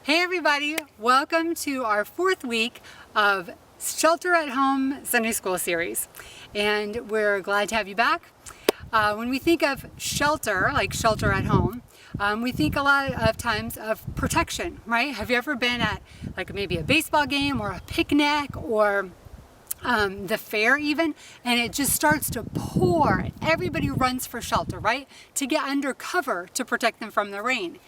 Hey everybody, welcome to our 4th week of Shelter at Home Sunday School series. And we're glad to have you back. When we think of shelter, like shelter at home, we think a lot of times of protection, right? Have you ever been at like maybe a baseball game or a picnic or the fair even, and it just starts to pour. Everybody runs for shelter, right? To get under cover to protect them from the rain.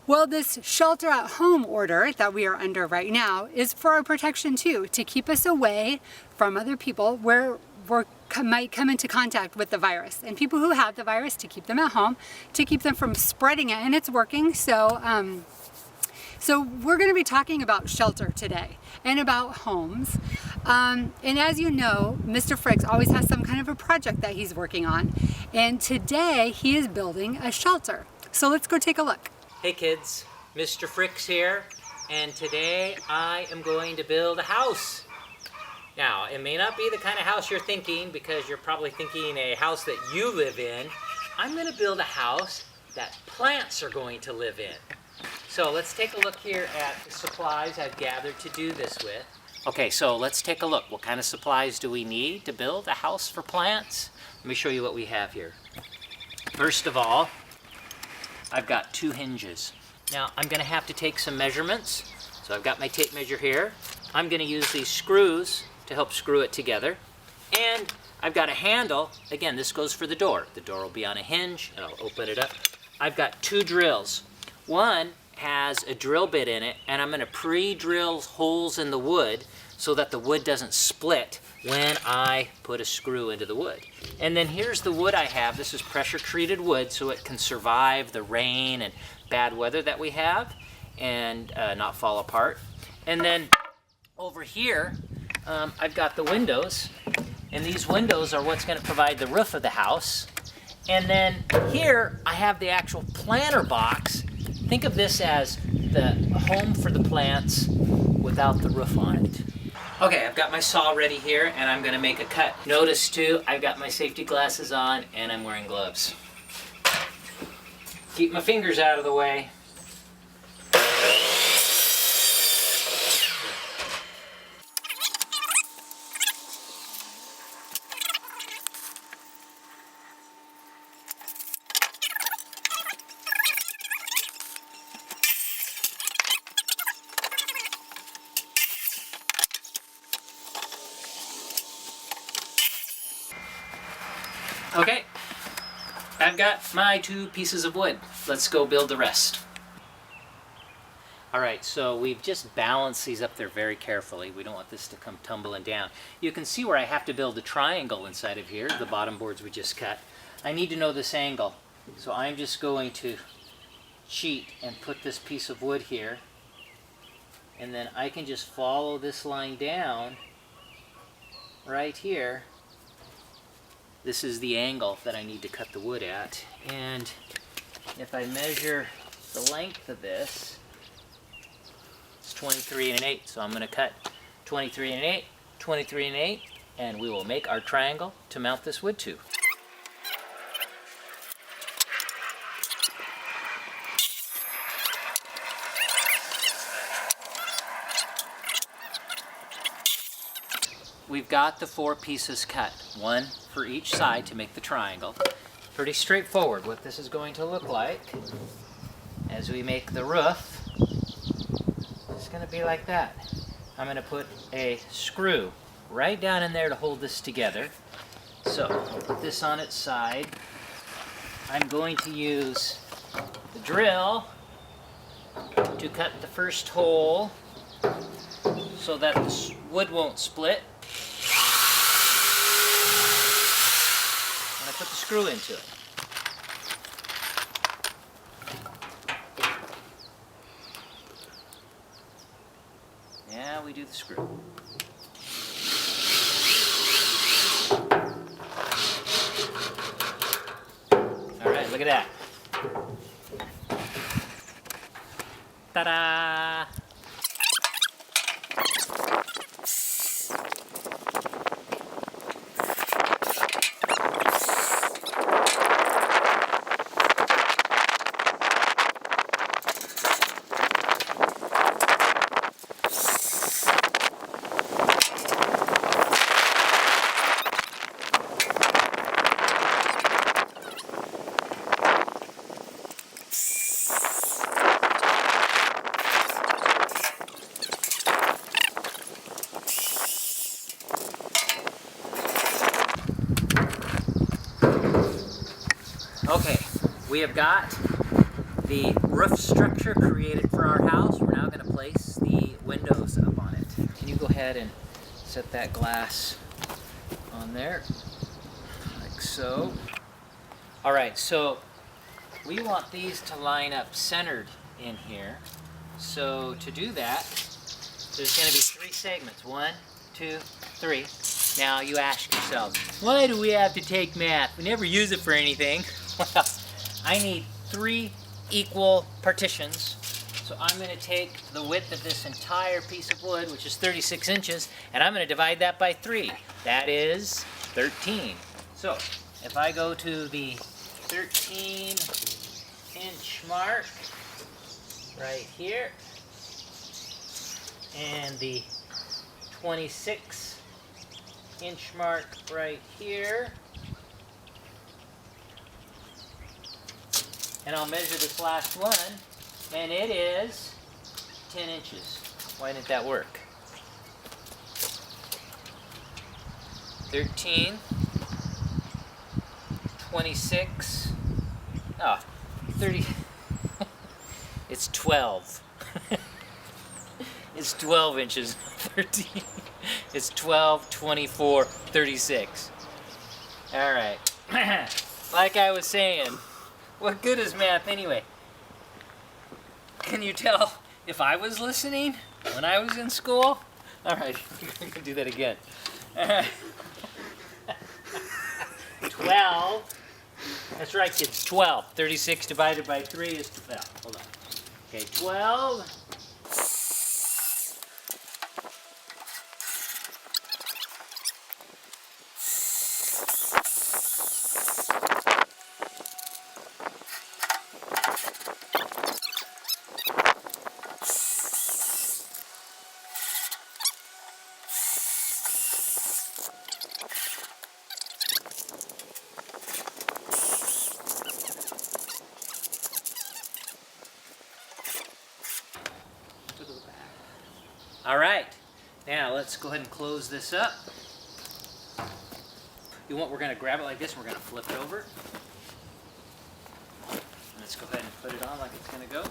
Well, this shelter at home order that we are under right now is for our protection too, to keep us away from other people where we might come into contact with the virus. And people who have the virus, to keep them at home, to keep them from spreading it, and it's working. So we're going to be talking about shelter today and about homes. And as you know, Mr. Fricks always has some kind of a project that he's working on. And today he is building a shelter. So let's go take a look. Hey kids, Mr. Fricks here, and today I am going to build a house. Now, it may not be the kind of house you're thinking, because you're probably thinking a house that you live in. I'm going to build a house that plants are going to live in. So let's take a look here at the supplies I've gathered to do this with. Okay, so let's take a look. What kind of supplies do we need to build a house for plants? Let me show you what we have here. First of all, I've got 2 hinges. Now I'm going to have to take some measurements. So I've got my tape measure here. I'm going to use these screws to help screw it together. And I've got a handle. Again, this goes for the door. The door will be on a hinge and I'll open it up. I've got 2 drills. One has a drill bit in it, and I'm going to pre-drill holes in the wood so that the wood doesn't split when I put a screw into the wood. And then here's the wood I have. This is pressure treated wood, so it can survive the rain and bad weather that we have and not fall apart. And then over here, I've got the windows, and these windows are what's going to provide the roof of the house. And then here I have the actual planter box. Think of this as the home for the plants without the roof on it. Okay, I've got my saw ready here, and I'm going to make a cut. Notice too, I've got my safety glasses on and I'm wearing gloves. Keep my fingers out of the way. Okay, I've got my 2 pieces of wood. Let's go build the rest. Alright, so we've just balanced these up there very carefully. We don't want this to come tumbling down. You can see where I have to build a triangle inside of here, the bottom boards we just cut. I need to know this angle, so I'm just going to cheat and put this piece of wood here, and then I can just follow this line down right here. This is the angle that I need to cut the wood at, and if I measure the length of this, it's 23 1/8, so I'm going to cut 23 1/8, 23 1/8, and we will make our triangle to mount this wood to. We've got the 4 pieces cut, 1 for each side to make the triangle. Pretty straightforward what this is going to look like as we make the roof. It's going to be like that. I'm going to put a screw right down in there to hold this together. So I'll put this on its side. I'm going to use the drill to cut the first hole so that the wood won't split. And I put the screw into it. Now we do the screw. All right, look at that. Ta-da! we have got the roof structure created for our house. We're now going to place the windows up on it. Can you go ahead and set that glass on there, like so. All right, so we want these to line up centered in here. So to do that, there's going to be 3 segments. 1, 2, 3. Now you ask yourself, why do we have to take math? We never use it for anything. Well, I need 3 equal partitions. So I'm going to take the width of this entire piece of wood, which is 36 inches, and I'm going to divide that by 3. That is 13. So if I go to the 13-inch mark right here, and the 26-inch mark right here, and I'll measure this last one, and it is 10 inches. Why didn't that work? 13, 26, 30, it's 12. It's 12 inches, 13. It's 12, 24, 36. All right. Like I was saying, what good is math anyway? Can you tell if I was listening when I was in school? All right, we can do that again. 12. That's right, kids. 12. 36 divided by 3 is 12. Hold on. Okay, 12. All right, now let's go ahead and close this up. We're going to grab it like this, and we're going to flip it over. Let's go ahead and put it on like it's going to go.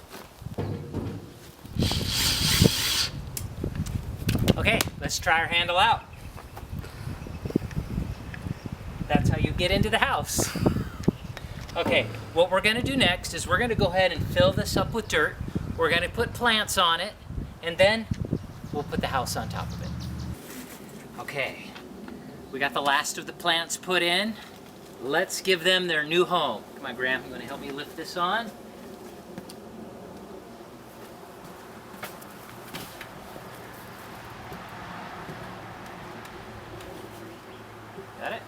Okay, let's try our handle out. That's how you get into the house. Okay, what we're going to do next is we're going to go ahead and fill this up with dirt. We're going to put plants on it, and then we'll put the house on top of it. Okay, we got the last of the plants put in. Let's give them their new home. Come on, Graham, you want to help me lift this on? Got it?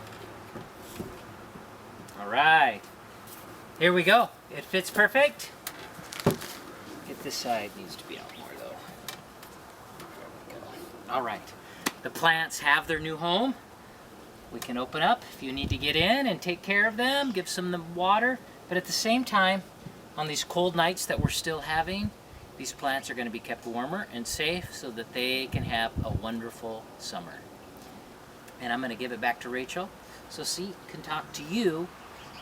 All right, here we go. It fits perfect. Get this side, needs to be out more though. All right, the plants have their new home. We can open up if you need to get in and take care of them, give some of them water, but at the same time, on these cold nights that we're still having, these plants are going to be kept warmer and safe so that they can have a wonderful summer. And I'm going to give it back to Rachel so she can talk to you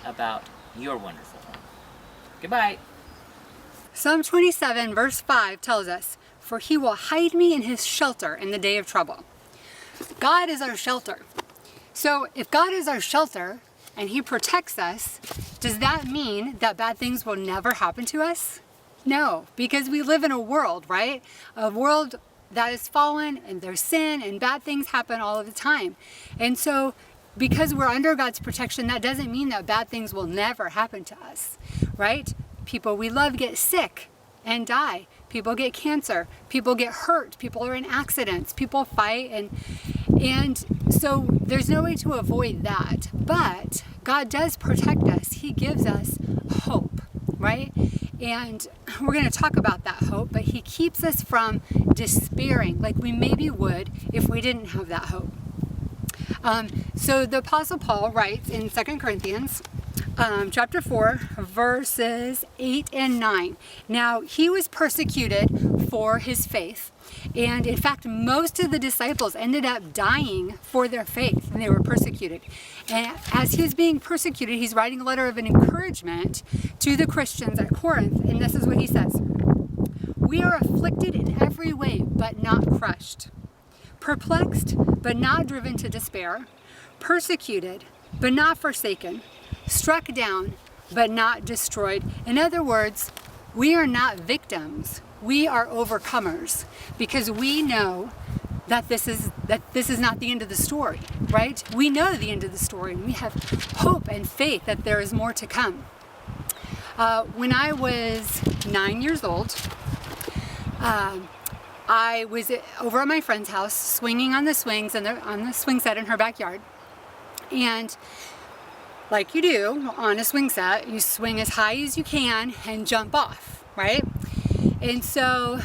about your wonderful home. Goodbye. Psalm 27 verse 5 tells us, "For he will hide me in his shelter in the day of trouble." God is our shelter. So if God is our shelter and he protects us, does that mean that bad things will never happen to us? No, because we live in a world, right? A world that is fallen, and there's sin and bad things happen all of the time. And so because we're under God's protection, that doesn't mean that bad things will never happen to us, right? People we love get sick and die. People get cancer. People get hurt. People are in accidents. People fight. And so there's no way to avoid that. But God does protect us. He gives us hope, right? And we're going to talk about that hope, but he keeps us from despairing like we maybe would if we didn't have that hope. So the Apostle Paul writes in 2 Corinthians, chapter 4, verses 8 and 9. Now, he was persecuted for his faith. And in fact, most of the disciples ended up dying for their faith, and they were persecuted. And as he was being persecuted, he's writing a letter of an encouragement to the Christians at Corinth. And this is what he says. We are afflicted in every way, but not crushed. Perplexed, but not driven to despair. Persecuted, but not forsaken. Struck down, but not destroyed. In other words, we are not victims. We are overcomers, because we know that this is not the end of the story, right? We know the end of the story, and we have hope and faith that there is more to come. When I was 9 years old, I was over at my friend's house swinging on the swings and on the swing set in her backyard. And like you do on a swing set, you swing as high as you can and jump off, right? And so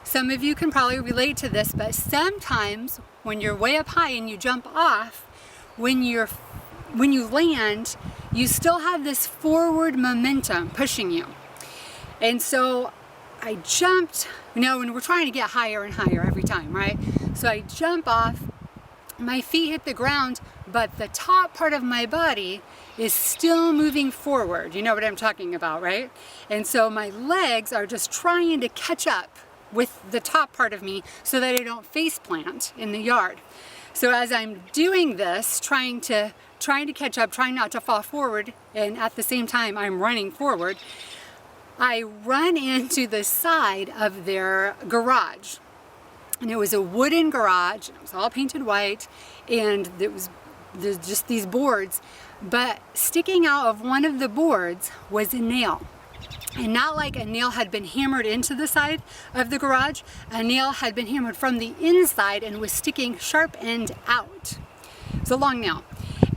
some of you can probably relate to this, but sometimes when you're way up high and you jump off, when you land, you still have this forward momentum pushing you. And so I jumped, when we're trying to get higher and higher every time, right? So I jump off, my feet hit the ground, but the top part of my body is still moving forward. You know what I'm talking about, right? And so my legs are just trying to catch up with the top part of me so that I don't face plant in the yard. So as I'm doing this, trying to catch up, trying not to fall forward, and at the same time I'm running forward, I run into the side of their garage. And it was a wooden garage, and it was all painted white, and there's just these boards. But sticking out of one of the boards was a nail. And not like a nail had been hammered into the side of the garage, a nail had been hammered from the inside and was sticking sharp end out. It's a long nail.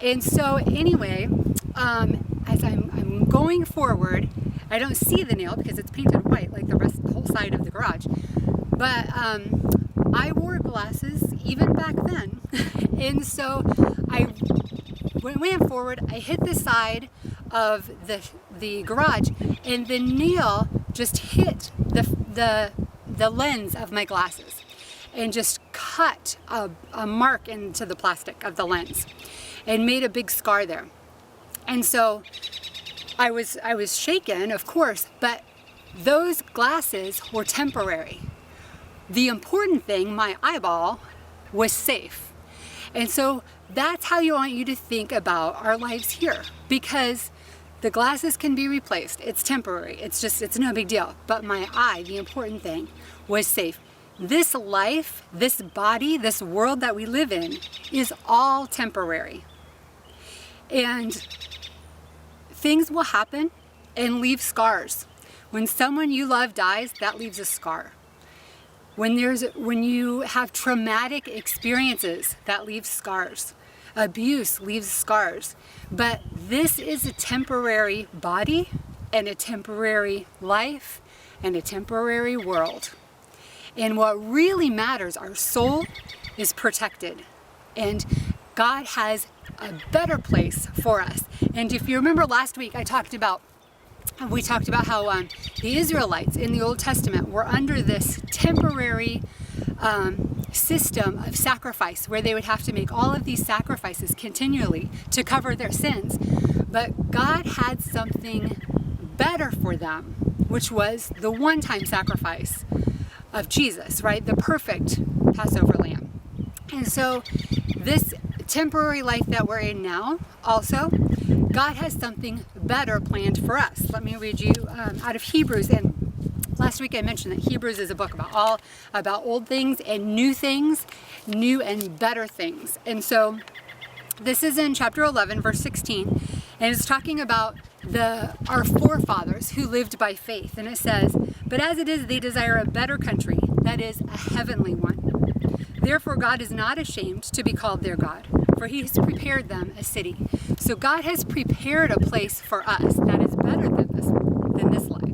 And so anyway, as I'm going forward, I don't see the nail because it's painted white like the whole side of the garage. But I wore glasses even back then. And so I went forward, I hit the side of the garage, and the nail just hit the lens of my glasses and just cut a mark into the plastic of the lens and made a big scar there. And so I was shaken, of course, but those glasses were temporary. The important thing, my eyeball, was safe. And so that's how you want you to think about our lives here, because the glasses can be replaced. It's temporary. It's no big deal. But my eye, the important thing, was safe. This life, this body, this world that we live in is all temporary. And things will happen and leave scars. When someone you love dies, that leaves a scar. When you have traumatic experiences, that leaves scars. Abuse leaves scars. But this is a temporary body and a temporary life and a temporary world. And what really matters, our soul is protected. And God has a better place for us. And if you remember last week, we talked about how the Israelites in the Old Testament were under this temporary system of sacrifice, where they would have to make all of these sacrifices continually to cover their sins. But God had something better for them, which was the one-time sacrifice of Jesus, right? The perfect Passover lamb. And so this temporary life that we're in now, also, God has something better planned for us. Let me read you out of Hebrews. And last week I mentioned that Hebrews is a book about old things and new and better things. And so this is in chapter 11, verse 16, and it's talking about our forefathers who lived by faith. And it says, "But as it is, they desire a better country, that is, a heavenly one. Therefore God is not ashamed to be called their God, for he has prepared them a city." So God has prepared a place for us that is better than this life.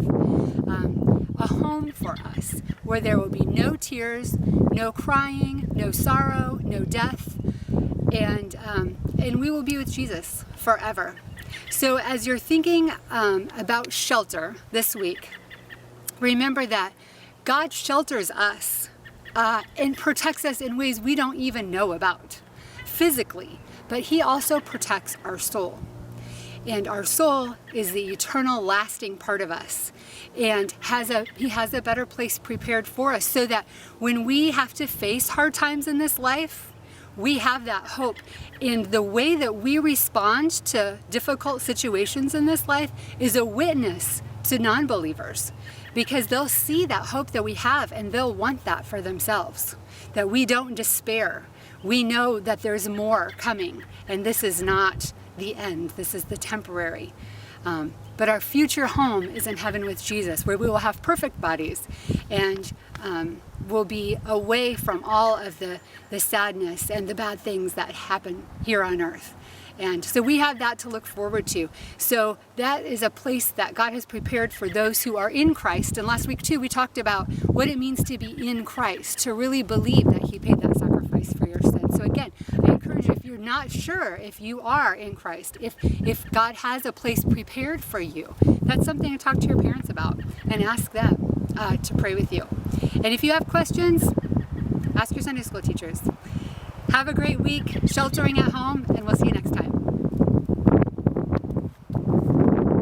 A home for us where there will be no tears, no crying, no sorrow, no death, and we will be with Jesus forever. So as you're thinking about shelter this week, remember that God shelters us and protects us in ways we don't even know about physically, but He also protects our soul. And our soul is the eternal, lasting part of us, and He has a better place prepared for us, so that when we have to face hard times in this life, we have that hope. And the way that we respond to difficult situations in this life is a witness to non-believers, because they'll see that hope that we have and they'll want that for themselves, that we don't despair. We know that there's more coming, and this is not the end. This is the temporary. But our future home is in heaven with Jesus, where we will have perfect bodies and will be away from all of the sadness and the bad things that happen here on earth. And so we have that to look forward to. So that is a place that God has prepared for those who are in Christ. And last week too, we talked about what it means to be in Christ, to really believe that He paid that sacrifice for your sins. So again, I encourage you, if you're not sure if you are in Christ, if God has a place prepared for you, that's something to talk to your parents about and ask them to pray with you. And if you have questions, ask your Sunday school teachers. Have a great week sheltering at home, and we'll see you next time.